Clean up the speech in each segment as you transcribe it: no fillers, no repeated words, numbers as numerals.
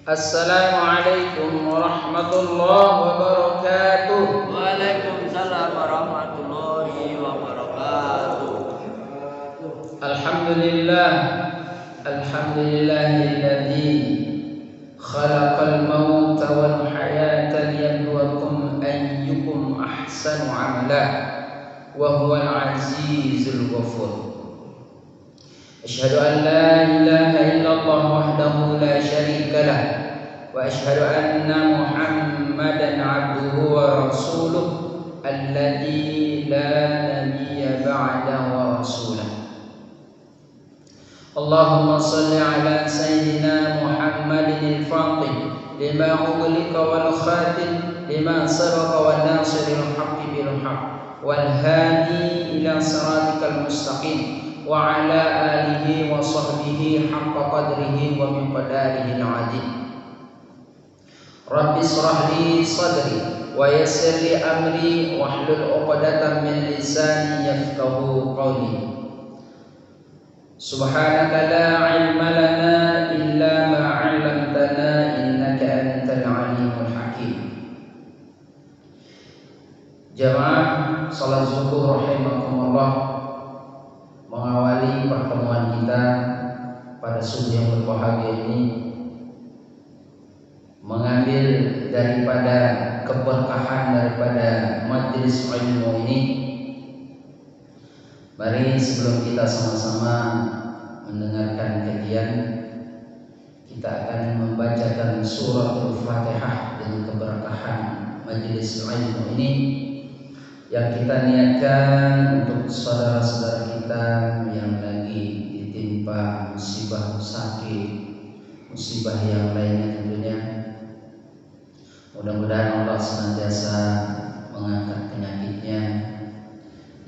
Assalamualaikum warahmatullahi wabarakatuh. Waalaikumsalam warahmatullahi wabarakatuh. Alhamdulillah, alhamdulillahilladzi khalaqal mauta wal hayata liyabluwakum ayyukum ahsanu amala wa huwal azizul ghafur. Asyhadu an la ilaha illallah wahdahu la syarika lah wa asyhadu anna Muhammadan abduhu wa rasuluh alladzi la nabiyya ba'dahu wa rasulah. Allahumma salli ala sayyidina Muhammadin al-fatih lima ughliqa wal khatim lima sabaqa wan nasiril haqqi bil haqq wal hadi ila siratikal mustaqim wa ala alihi wa sahbihi haqqa qadrihi wa miqdarihi al-'azim. Rabbi shrah li sadri wa yassir li amri wahlul 'uqdatam min lisani yafqahu qawli. Subhanaka la 'ilma lana illa ma 'allamtana innaka antal 'alimul hakim. Jamaah salat zuhur rahimakumullah, mengawali pertemuan kita pada subuh yang berbahagia ini, mengambil daripada keberkahan daripada majelis ilmu ini. Mari sebelum kita sama-sama mendengarkan kajian, kita akan membacakan suratul Fatihah dengan keberkahan majelis ilmu ini yang kita niatkan untuk saudara-saudara kita yang lagi ditimpa musibah sakit, musibah yang lainnya tentunya. Mudah-mudahan Allah senantiasa mengangkat penyakitnya,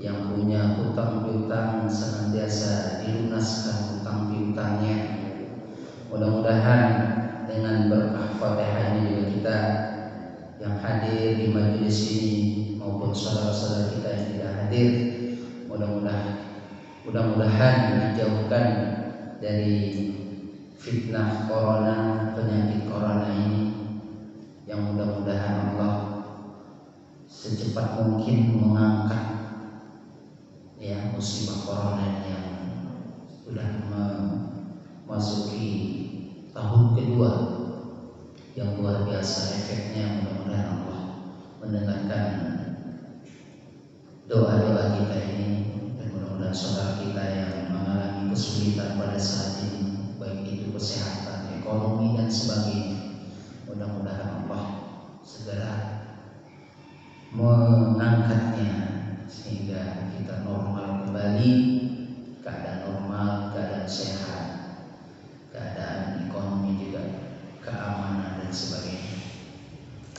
yang punya hutang piutang senantiasa dilunaskan hutang piutangnya. Mudah-mudahan dengan berkah Fatihah ini juga kita yang hadir di majelis ini maupun saudara-saudara kita yang tidak hadir, mudah-mudahan dijauhkan dari fitnah corona, penyakit corona ini, yang mudah-mudahan Allah secepat mungkin mengangkat musibah corona yang sudah memasuki tahun kedua yang luar biasa efeknya. Mudah-mudahan Allah mendengarkan doa-doa kita ini, dan mudah-mudahan saudara kita yang mengalami kesulitan pada saat ini, baik itu kesehatan, ekonomi dan sebagainya, mudah-mudahan Allah segera mengangkatnya sehingga kita normal kembali, keadaan normal, keadaan sehat, keadaan ekonomi juga keamanan dan sebagainya.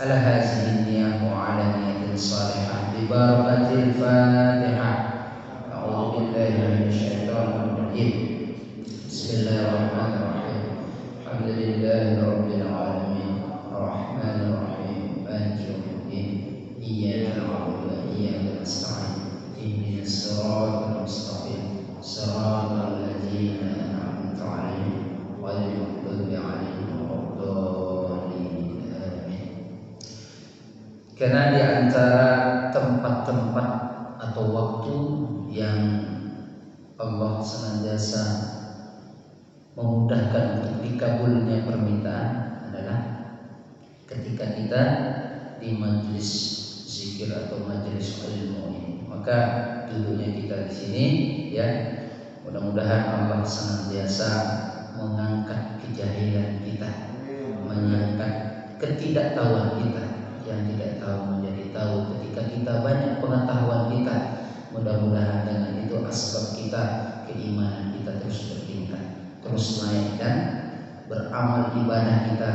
Ala hazihi niyyah wa ala niyatin salihah bi barakatil Fatihah. A'udzu billahi minasyaitonir rajim. Bismillahirrahmanirrahim. Alhamdulillahi rabbil alamin. Arrahmanir rahim. Maliki yaumiddin. Iyyaka na'budu wa iyyaka nasta'in. Ihdinas siratal mustaqim. Siratal ladzina an'amta 'alaihim ghairil maghdubi 'alaihim waladdallin. Amin. Karena di antara tempat-tempat atau waktu yang Allah senantiasa memudahkan untuk dikabulnya permintaan adalah ketika kita di majelis zikir atau majelis ilmu ini. Maka duduknya kita di sini, ya, mudah-mudahan Allah senantiasa mengangkat kejahilan kita, mengangkat ketidaktahuan kita, yang tidak tahu menjadi tahu. Ketika kita banyak pengetahuan kita, mudah-mudahan dengan itu asbab kita, keimanan kita terus bertingkat, terus naik, dan beramal ibadah kita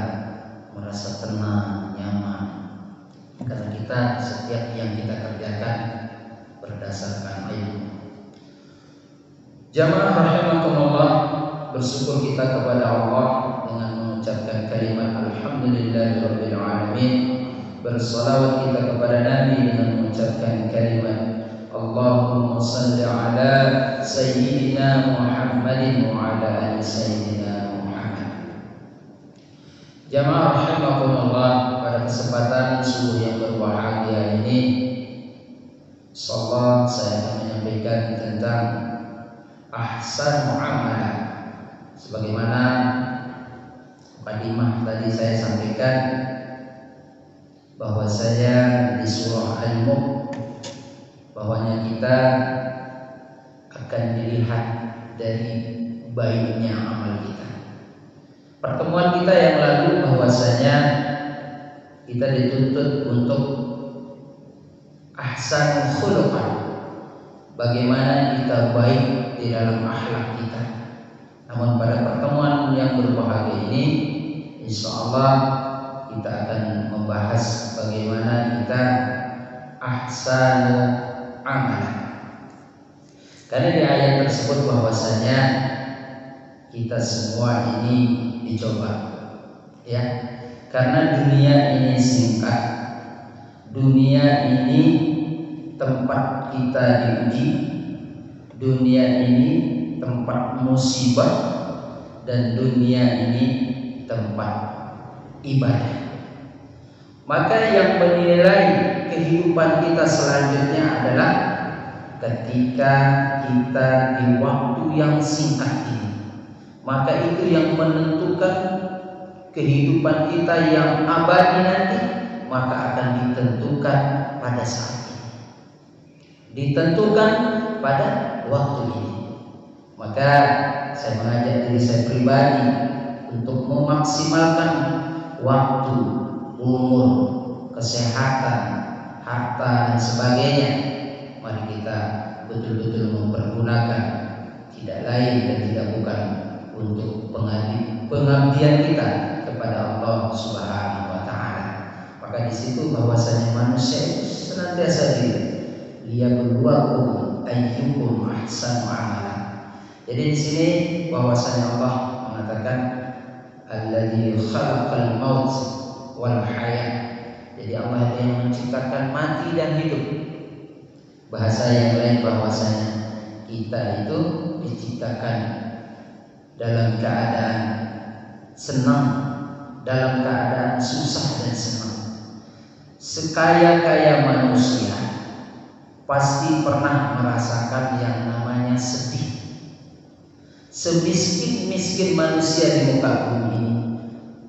merasa tenang, nyaman, karena kita setiap yang kita kerjakan berdasarkan ilmu. Jamaah rahimakumullah, bersyukur kita kepada Allah dengan mengucapkan kalimat alhamdulillahirabbil alamin. Bersalawat kita kepada Nabi dengan mengucapkan kalimat Allahumma salli ala sayyidina Muhammadin wa ala ali sayyidina Muhammad. Jamaah rahimakumullah, pada kesempatan subuh yang berbahagia ini, insyaallah saya akan menyampaikan tentang ahsan muamalah. Sebagaimana mukadimah tadi saya sampaikan bahwa saya di surah Al-Mulk bahwanya kita akan dilihat dari baiknya amal kita. Pertemuan kita yang lalu bahwasanya kita dituntut untuk ahsan khuluqan, bagaimana kita baik di dalam akhlak kita. Namun pada pertemuan yang berbahagia ini, insyaallah kita akan membahas bagaimana kita ahsan amal. Karena di ayat tersebut bahwasanya kita semua ini dicoba, ya, karena dunia ini singkat, dunia ini tempat kita diuji, dunia ini tempat musibah, dan dunia ini tempat ibadah. Maka yang menilai kehidupan kita selanjutnya adalah ketika kita di waktu yang singkat ini. Maka itu yang menentukan kehidupan kita yang abadi nanti, maka akan ditentukan pada saat ini, ditentukan pada waktu ini. Maka saya mengajak diri saya pribadi untuk memaksimalkan waktu, umur, kesehatan, harta dan sebagainya. Mari kita betul-betul mempergunakan, tidak lain dan tidak bukan untuk pengabdian kita kepada Allah Subhanahu wa taala. Maka di situ bahwasanya manusia itu senantiasa liyabluwakum ayyukum ahsanu amala. Jadi di sini bahwasanya Allah mengatakan alladzi khalaqal maut wal hayat. Jadi Allah yang menciptakan mati dan hidup. Bahasa yang lain bahwasanya kita itu diciptakan dalam keadaan senang, dalam keadaan susah dan senang. Sekaya-kaya manusia pasti pernah merasakan yang namanya sedih. Semiskin-miskin manusia di muka bumi ini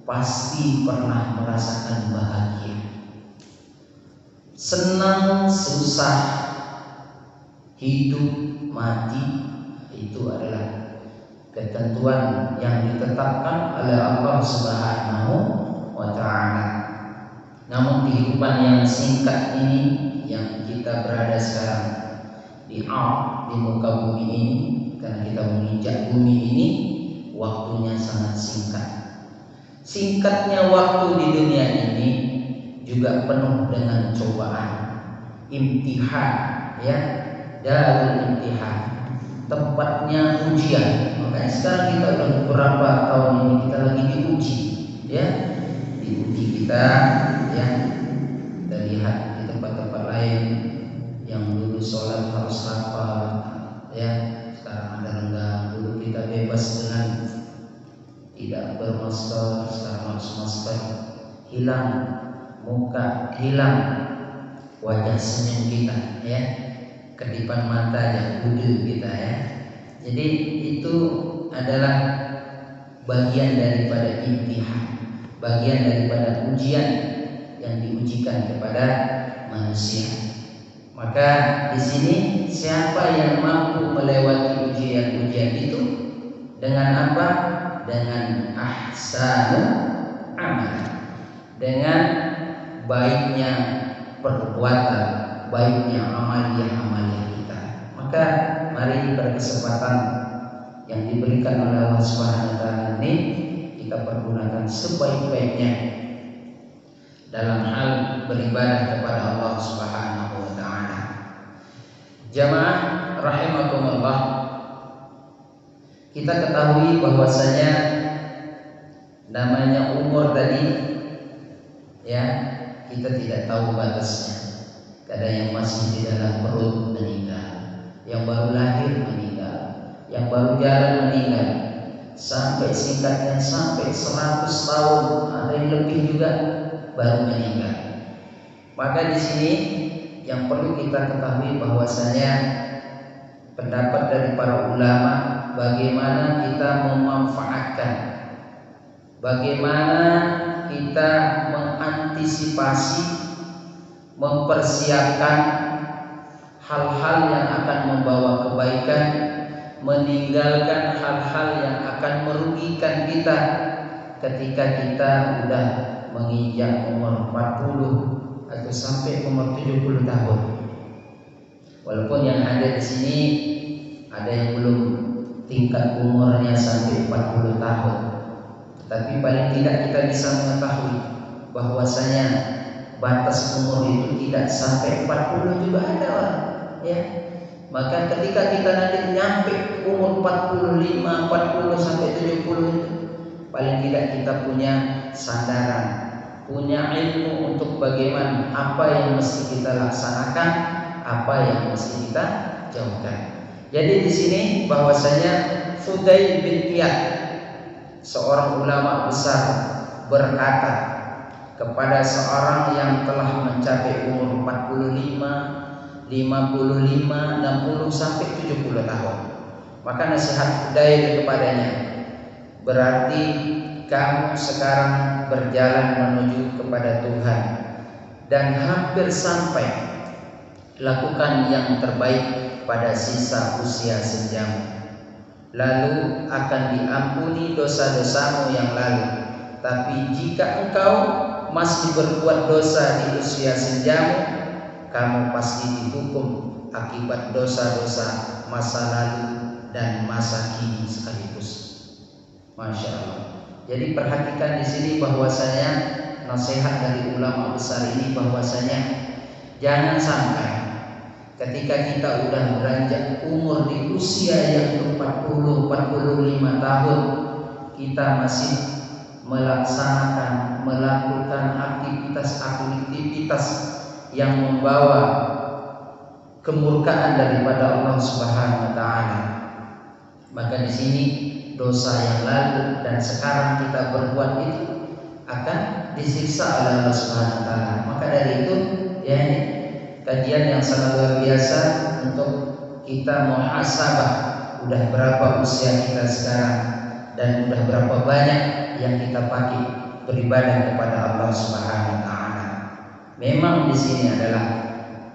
pasti pernah merasakan bahagia. Senang, susah, hidup, mati, itu adalah ketentuan yang ditetapkan oleh Allah Subhanahu wa taala. Namun kehidupan yang singkat ini yang kita berada sekarang di muka bumi ini, karena kita menginjak bumi ini, waktunya sangat singkat. Singkatnya waktu di dunia ini juga penuh dengan cobaan, imtihan, ya, darul imtihan, tempatnya ujian. Makanya sekarang kita udah beberapa tahun ini kita lagi diuji, ya, diuji kita, ya. Kita lihat di tempat-tempat lain yang dulu sholat harus hafal, ya, sekarang ada renggang. Dulu kita bebas dengan tidak bermasker, sekarang harus masker. Hilang muka, hilang wajah senyum kita, ya, kedipan mata yang kudu kita, ya. Jadi itu adalah bagian daripada imtihan, bagian daripada ujian yang diujikan kepada manusia. Maka di sini siapa yang mampu melewati ujian-ujian itu dengan apa? Dengan ahsanu amal, dengan baiknya perbuatan, baiknya amalia kita. Maka mari pada kesempatan yang diberikan oleh Allah Subhanahu wa taala ini kita pergunakan sebaik-baiknya dalam hal beribadah kepada Allah Subhanahu wa taala. Jamaah rahimakumullah, kita ketahui bahwasanya namanya umur tadi, ya, kita tidak tahu batasnya. Ada yang masih di dalam perut meninggal, yang baru lahir meninggal, yang baru jalan meninggal. sampai singkatnya sampai 100 tahun, ada yang lebih juga baru meninggal. Maka di sini yang perlu kita ketahui bahwasanya pendapat dari para ulama bagaimana kita memanfaatkan, bagaimana kita mengantisipasi, mempersiapkan hal-hal yang akan membawa kebaikan, meninggalkan hal-hal yang akan merugikan kita ketika kita sudah menginjak umur 40 atau sampai umur 70 tahun. Walaupun yang ada di sini ada yang belum tingkat umurnya sampai 40 tahun, tapi paling tidak kita bisa mengetahui bahwasanya batas umur itu tidak sampai 40 juga ada orang, ya. Maka ketika kita nanti nyampe umur 45, 40 sampai 70 itu, paling tidak kita punya sandaran, punya ilmu untuk bagaimana apa yang mesti kita laksanakan, apa yang mesti kita jauhkan. Jadi di sini bahwasanya Fudail bin Iyad, seorang ulama besar, berkata kepada seorang yang telah mencapai umur 45, 55, 60 sampai 70 tahun. Maka nasihat Fudail kepadanya, berarti kamu sekarang berjalan menuju kepada Tuhan dan hampir sampai, lakukan yang terbaik pada sisa usia senjamu, lalu akan diampuni dosa-dosamu yang lalu. Tapi jika engkau masih berbuat dosa di usia senjamu, kamu pasti dihukum akibat dosa-dosa masa lalu dan masa kini sekaligus. Masya Allah. Jadi perhatikan di sini bahwasanya nasihat dari ulama besar ini bahwasanya jangan sampai ketika kita udah beranjak umur di usia yang 40-45 tahun, kita masih melakukan aktivitas yang membawa kemurkaan daripada Allah Subhanahu wa taala. Maka di sini dosa yang lalu dan sekarang kita berbuat itu akan disiksa oleh Allah Subhanahu wa taala. Maka dari itu, ya, ini kajian yang sangat luar biasa untuk kita muhasabah, udah berapa usia kita sekarang dan udah berapa banyak yang kita pakai beribadah kepada Allah Subhanahu wa taala. Memang di sini adalah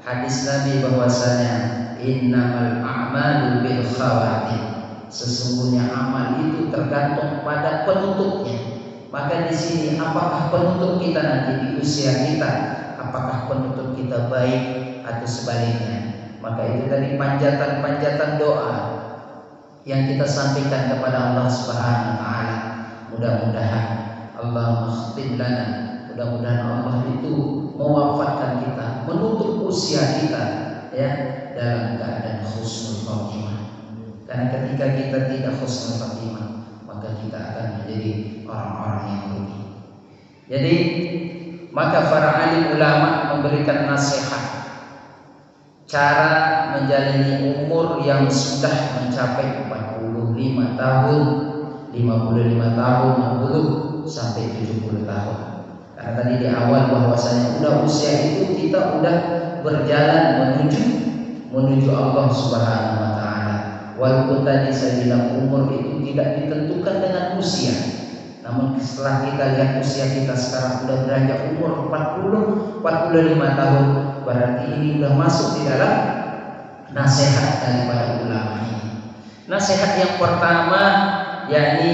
hadis Nabi bahwasanya innamal a'malu bil khawatim, sesungguhnya amal itu tergantung pada penutupnya. Maka di sini apakah penutup kita nanti di usia kita, apakah penutup kita baik atau sebaliknya. Maka itu tadi panjatan-panjatan doa yang kita sampaikan kepada Allah Subhanahu wa taala. Mudah-mudahan Allah makhtim lana, mudah-mudahan Allah itu mewafatkan kita, menutup usia kita, ya, dalam keadaan husnul khatimah. Karena ketika kita tidak husnul khatimah, maka kita akan menjadi orang-orang yang rugi. Jadi maka para alim ulama memberikan nasihat cara menjalani umur yang sudah mencapai 45 tahun, 55 tahun, 60 sampai 70 tahun. Karena tadi di awal bahwasanya udah usia itu kita udah berjalan menuju Allah Subhanahu wa taala. Walaupun tadi saya bilang umur itu tidak ditentukan dengan usia, namun setelah kita lihat usia kita sekarang sudah beranjak umur 40-45 tahun, berarti ini sudah masuk di dalam nasihat daripada ulama ini. Nasihat yang pertama yakni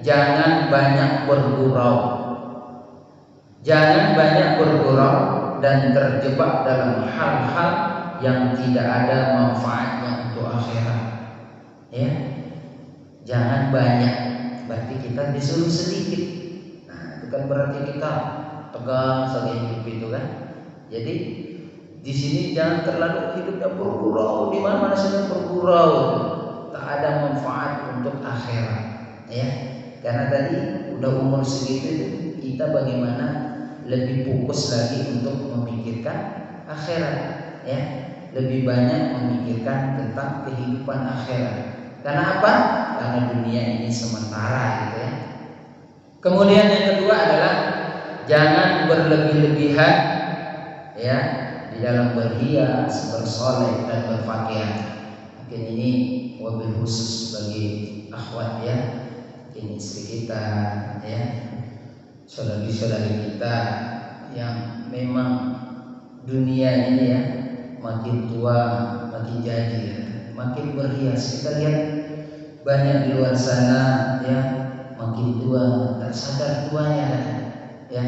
jangan banyak bergurau. Jangan banyak bergurau dan terjebak dalam hal-hal yang tidak ada manfaatnya untuk akhirat. Ya, jangan banyak, berarti kita disuruh sedikit. Nah, itu kan berarti kita tegang saja hidup itu kan. Jadi di sini jangan terlalu hidupnya bergurau, di mana-mana saja bergurau, tak ada manfaat untuk akhirat. Ya, karena tadi udah umur segitu kita bagaimana lebih fokus lagi untuk memikirkan akhirat, ya, lebih banyak memikirkan tentang kehidupan akhirat. Karena apa? karena dunia ini sementara gitu ya. Kemudian yang kedua adalah jangan berlebih-lebihan ya di dalam berhias, bersolek dan berpakaian. Mungkin ini wabil khusus bagi akhwat ya, ini istri kita ya, saudari-saudari kita yang memang dunia ini ya makin tua makin jadi ya, makin berhias. Kita lihat banyak di luar sana ya, makin tua tak sadar tuanya ya,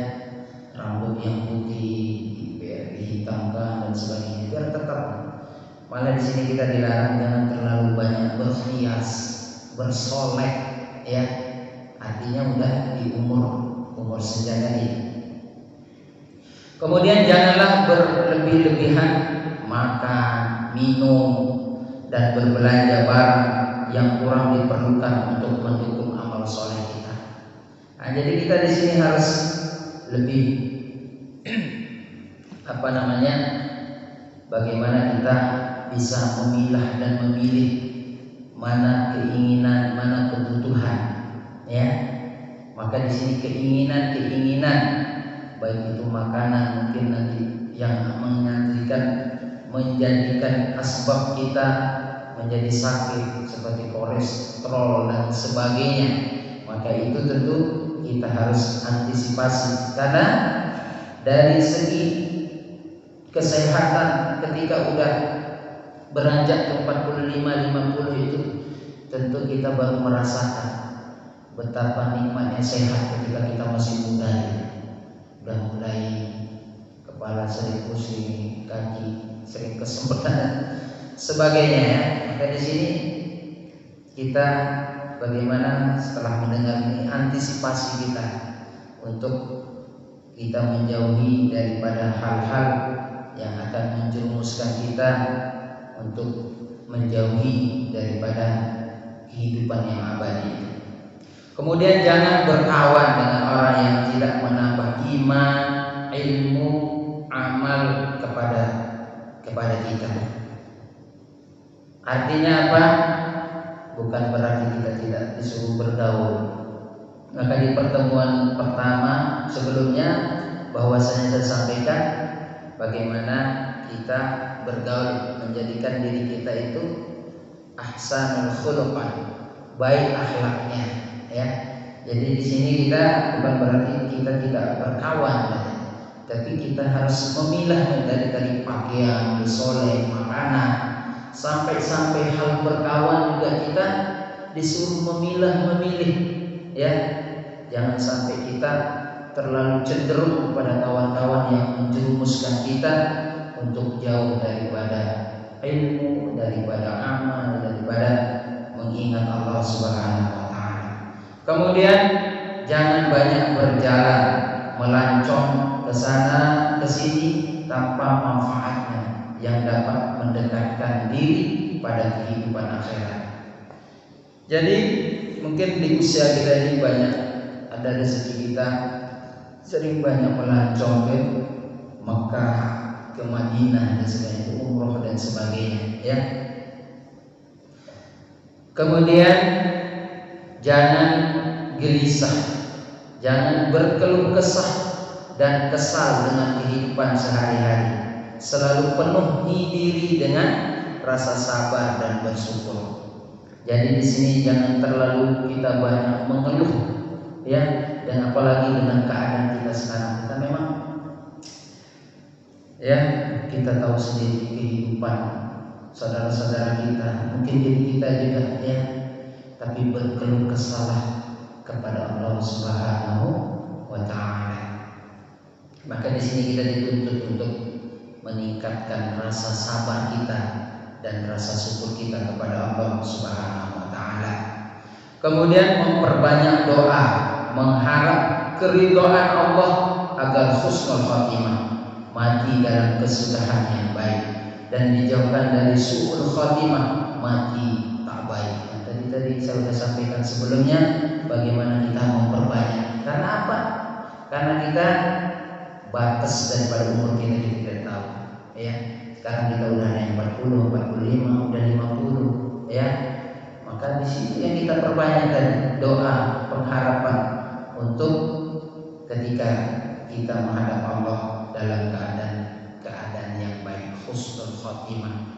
rambut yang putih dihitamkan dan sebagainya biar tetap. Malah di sini kita dilarang jangan terlalu banyak berhias, bersolek ya, artinya udah di umur senja tadi. Kemudian janganlah berlebih-lebihan makan, minum dan berbelanja barang yang kurang diperlukan untuk mendukung amal soleh kita. Nah, jadi kita di sini harus lebih bagaimana kita bisa memilah dan memilih mana keinginan, mana kebutuhan, ya. Maka di sini keinginan baik itu makanan mungkin nanti yang menjadikan asbab kita menjadi sakit seperti kolesterol dan sebagainya, maka itu tentu kita harus antisipasi karena dari segi kesehatan ketika udah beranjak ke 45-50 itu tentu kita baru merasakan betapa nikmatnya sehat ketika kita masih muda. Udah mulai kepala sering pusing, kaki sering kesel dan sebagainya ya. Maka di sini kita bagaimana setelah mendengar ini antisipasi kita untuk kita menjauhi daripada hal-hal yang akan menjerumuskan kita untuk menjauhi daripada kehidupan yang abadi. Kemudian jangan berkawan dengan orang yang tidak menambah iman, ilmu, amal kepada kita. Artinya apa? Bukan berarti kita tidak disuruh bergaul. Maka di pertemuan pertama sebelumnya bahwasanya saya sampaikan bagaimana kita bergaul, menjadikan diri kita itu ahsanul khuluqan, baik akhlaknya ya. Jadi di sini kita bukan berarti kita tidak berkawan, tapi kita harus memilah dari pakaian, soleh, makanan, sampai hal berkawan juga kita disuruh memilih ya. Jangan sampai kita terlalu cenderung kepada kawan-kawan yang menjerumuskan kita untuk jauh daripada ilmu, daripada amal, daripada mengingat Allah Subhanahu wa taala. Kemudian jangan banyak berjalan melancong ke sana ke sini tanpa manfaatnya yang dapat mendekatkan diri pada kehidupan akhirat. Jadi mungkin di usia kita ini banyak ada rezeki kita sering banyak melancong ke Mekah, ke Madinah dan sebagainya, umroh dan sebagainya ya. Kemudian jangan gelisah, jangan berkeluh kesah dan kesal dengan kehidupan sehari-hari. Selalu penuhi diri dengan rasa sabar dan bersyukur. Jadi di sini jangan terlalu kita banyak mengeluh ya, dan apalagi dengan keadaan kita sekarang. Kita memang ya, kita tahu sendiri kehidupan saudara-saudara kita, mungkin diri kita juga ya, tapi berkeluh kesah kepada Allah Subhanahu wa taala. Maka di sini kita dituntut untuk meningkatkan rasa sabar kita dan rasa syukur kita kepada Allah Subhanahu wa taala. Kemudian memperbanyak doa, mengharap keridhaan Allah agar husnul khatimah, mati dalam kesudahan yang baik, dan dijauhkan dari su'ul khatimah, mati tak baik. Nah, tadi saya sudah sampaikan sebelumnya bagaimana kita memperbanyak. Karena apa? Karena kita batas daripada umur kita tidak tahu ya. Sekarang kita udah ada yang 40, 45, udah 50 ya. Maka di situ yang kita perbanyak tadi, doa pengharapan untuk ketika kita menghadap Allah dalam keadaan yang baik, husnul khotimah.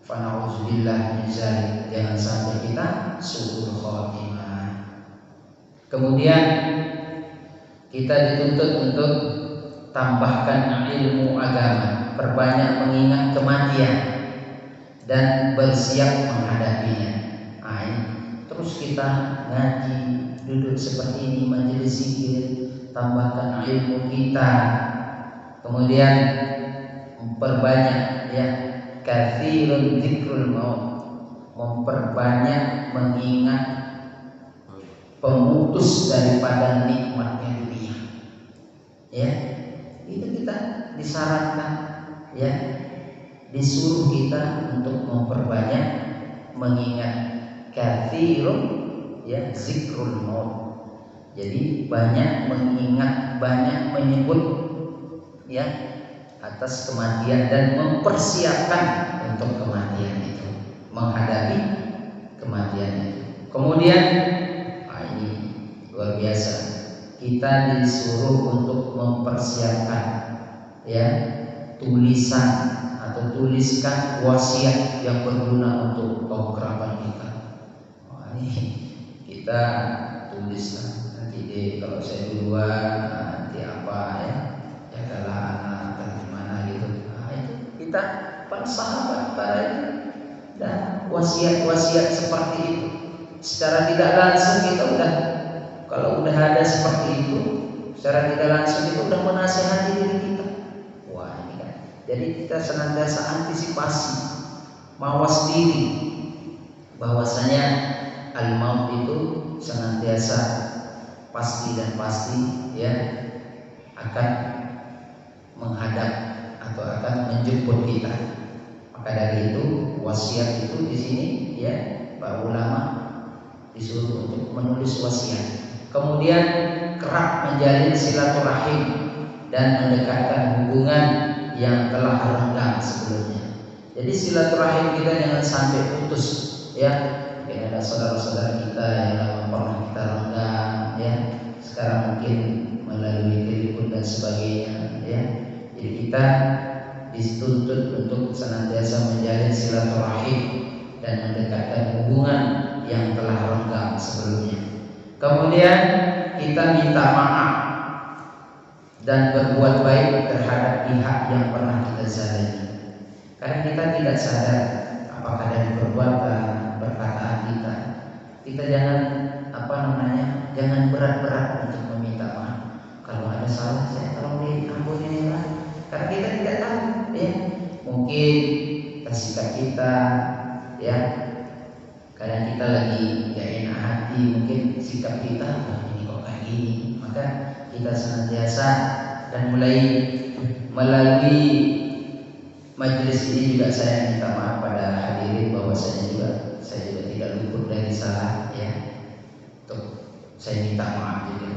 Fa na'udzubillah min dzalik, jangan sampai kita su'ul khotimah. Kemudian kita dituntut untuk tambahkan ilmu agama, perbanyak mengingat kematian dan bersiap menghadapinya. Terus kita ngaji, duduk seperti ini, majelis zikir, tambahkan ilmu kita. Kemudian memperbanyak ya, katsirun dzikrul maut, memperbanyak mengingat pemutus daripada nikmatnya dunia. Ya, itu kita disarankan, ya, disuruh kita untuk memperbanyak mengingat katsirun ya zikrul maut. Jadi banyak mengingat, banyak menyebut ya atas kematian dan mempersiapkan untuk kematian itu, menghadapi kematian itu. Kemudian ini luar biasa, kita disuruh untuk mempersiapkan ya tulisan atau tuliskan wasiat yang berguna untuk kaum kerabat kita. Kita tulislah nanti deh kalau saya duluan, nanti apa ya, jagalah anak atau gimana gitu. Itu kita para sahabat para itu dan wasiat-wasiat seperti itu secara tidak langsung kita udah, kalau udah ada seperti itu secara tidak langsung kita udah menasihati diri kita. Wah ini kan, jadi kita senantiasa antisipasi, mawas diri bahwasanya al-maut itu senantiasa pasti dan pasti ya akan menghadap atau akan menjemput kita. Maka dari itu wasiat itu di sini ya para ulama disuruh untuk menulis wasiat. Kemudian kerap menjalin silaturahim dan mendekatkan hubungan yang telah renggang sebelumnya. Jadi silaturahim kita jangan sampai putus ya. Ya, ada saudara-saudara kita yang lama pernah kita renggang ya, sekarang mungkin melalui telepon dan sebagainya ya. Jadi kita dituntut untuk senantiasa menjalin silaturahim dan mendekatkan hubungan yang telah renggang sebelumnya. Kemudian kita minta maaf dan berbuat baik terhadap pihak yang pernah kita zalimi. Karena kita tidak sadar apakah dari perbuatan, perkataan kita. Kita jangan jangan berat-berat untuk meminta maaf. Kalau ada salah, saya tolong diampuni ya. Karena kita tidak tahu ya. Mungkin sikap kita ya, kadang kita lagi gak enak hati, mungkin sikap kita ini kok kayak gini. Maka kita senantiasa dan melalui majelis ini juga saya minta maaf pada hadirin bahwa saya juga tidak luput dari salah ya. Tuh, saya minta maaf juga.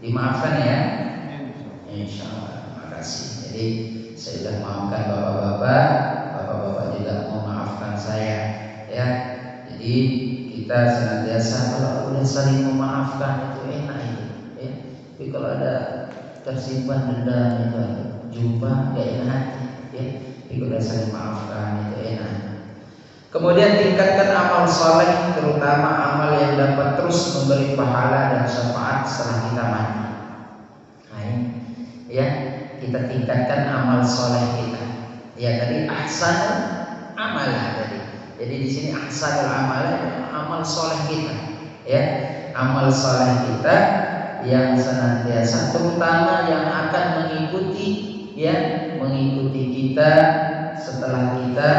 Dimaafkan ya. Insyaallah. Terima kasih. Jadi saya sudah maafkan bapak-bapak, bapak-bapak juga memaafkan saya ya. Jadi kita senantiasa kalau udah saling memaafkan itu enak itu ya. Tapi kalau ada tersimpan dendam itu jumpa gak enak hati ya. Kita saling maafkan itu enak. Kemudian tingkatkan amal soleh, terutama amal yang dapat terus memberi pahala dan syafaat setelah kita mati. Nah, ya kita tingkatkan amal soleh kita. Ya tadi ahsan amalah tadi. Jadi di sini ahsanul amalah amal soleh kita. Ya amal soleh kita yang senantiasa, terutama yang akan mengikuti kita setelah kita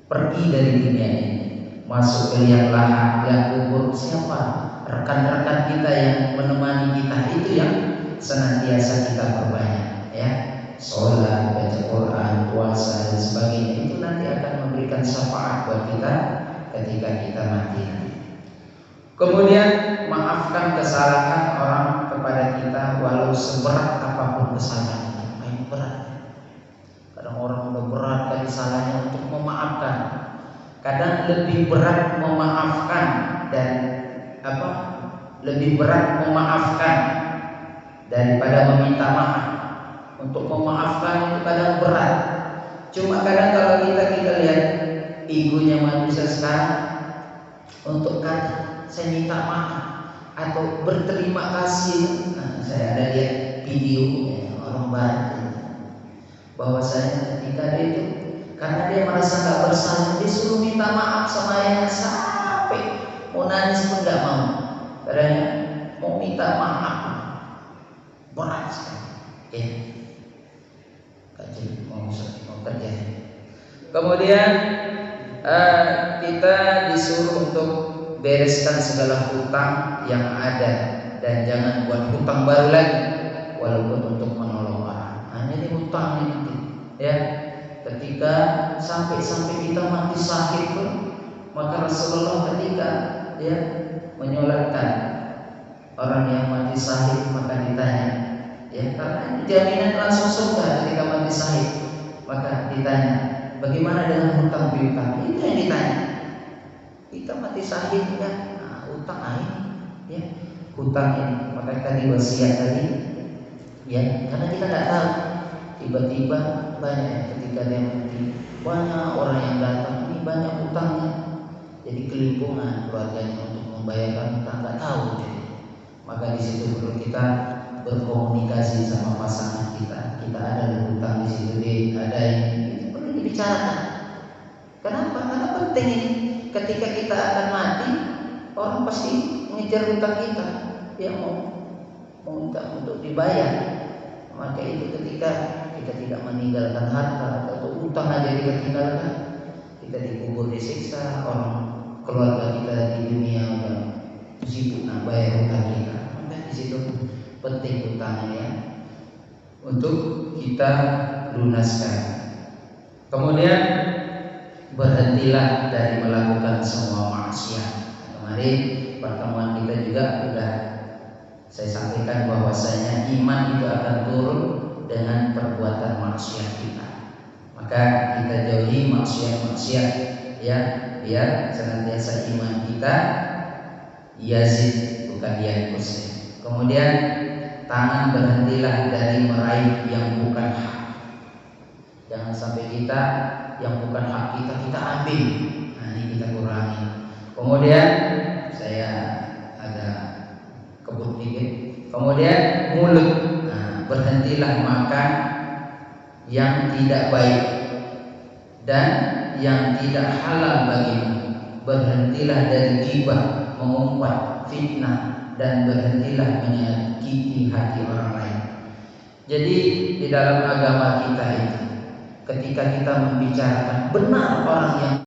pergi dari dunia ini, masuk ke liang lahat, liang kubur. Siapa rekan-rekan kita yang menemani kita itu yang senantiasa kita perbanyak ya, sholat, baca Quran, puasa dan sebagainya. Itu nanti akan memberikan syafaat buat kita ketika kita mati. Kemudian maafkan kesalahan orang kepada kita walau seberat apapun kesalahannya. Main berat. Kadang orang udah berat kali salahnya untuk memaafkan. Kadang lebih berat memaafkan dan lebih berat memaafkan daripada meminta maaf. Untuk memaafkan itu kadang berat. Cuma kadang kalau kita lihat egonya manusia sekarang, untuk kata saya minta maaf atau berterima kasih. Nah, saya ada lihat videonya orang barat itu, bahwasanya ketika dia itu karena dia merasa nggak bersalah, dia suruh minta maaf sama ayahnya sampai mau nangis pun nggak mau. Karena mau minta maaf berat sekali. Kajian mau kerja. Kemudian kita disuruh untuk bereskan segala hutang yang ada dan jangan buat hutang baru lagi, walaupun untuk menolong orang. Nah, ini hutang ini nanti, ya. Ketika sampai kita mati syahid pun, maka Rasulullah ketika menyolatkan orang yang mati syahid, maka ditanya, karena jaminan langsung surga ketika mati syahid, maka ditanya, bagaimana dengan hutang piutang? Itu yang ditanya. Kita mati syahid kan, hutang ini, hutang ini, maka tadi wasiat tadi, karena kita tidak tahu, tiba-tiba banyak ketika dia mati, banyak orang yang datang, ini banyak hutangnya, jadi kelimpungan keluarganya untuk membayarkan hutang, nggak tahu. Maka di situ perlu kita berkomunikasi sama pasangan kita. Kita ada hutang di situ, ada ini, itu perlu dibicarakan. Kenapa? Karena penting ini. Ketika kita akan mati, orang pasti mengejar hutang kita, mau minta untuk dibayar. Maka itu ketika kita tidak meninggalkan harta atau hutang aja kita tinggalkan, kita dikubur disiksa, orang keluarga kita di dunia udah sibuk bayar hutang kita. Maka di situ penting hutangnya untuk kita lunaskan. Kemudian berhentilah dari melakukan semua maksiat. Kemarin pertemuan kita juga sudah saya sampaikan bahwasanya iman itu akan turun dengan perbuatan maksiat kita. Maka kita jauhi maksiat-maksiat, biar senantiasa iman kita yazid bukan yanqus. Kemudian tangan berhentilah dari meraih yang bukan hak. Jangan sampai kita yang bukan hak kita ambil. Nah, ini kita kurangi. Kemudian saya ada kebut dikit. Kemudian mulut, berhentilah makan yang tidak baik dan yang tidak halal bagimu. Berhentilah dari ghibah, mengumpat, fitnah, dan berhentilah menyakiti hati orang lain. Jadi di dalam agama kita itu, ketika kita membicarakan benar orang yang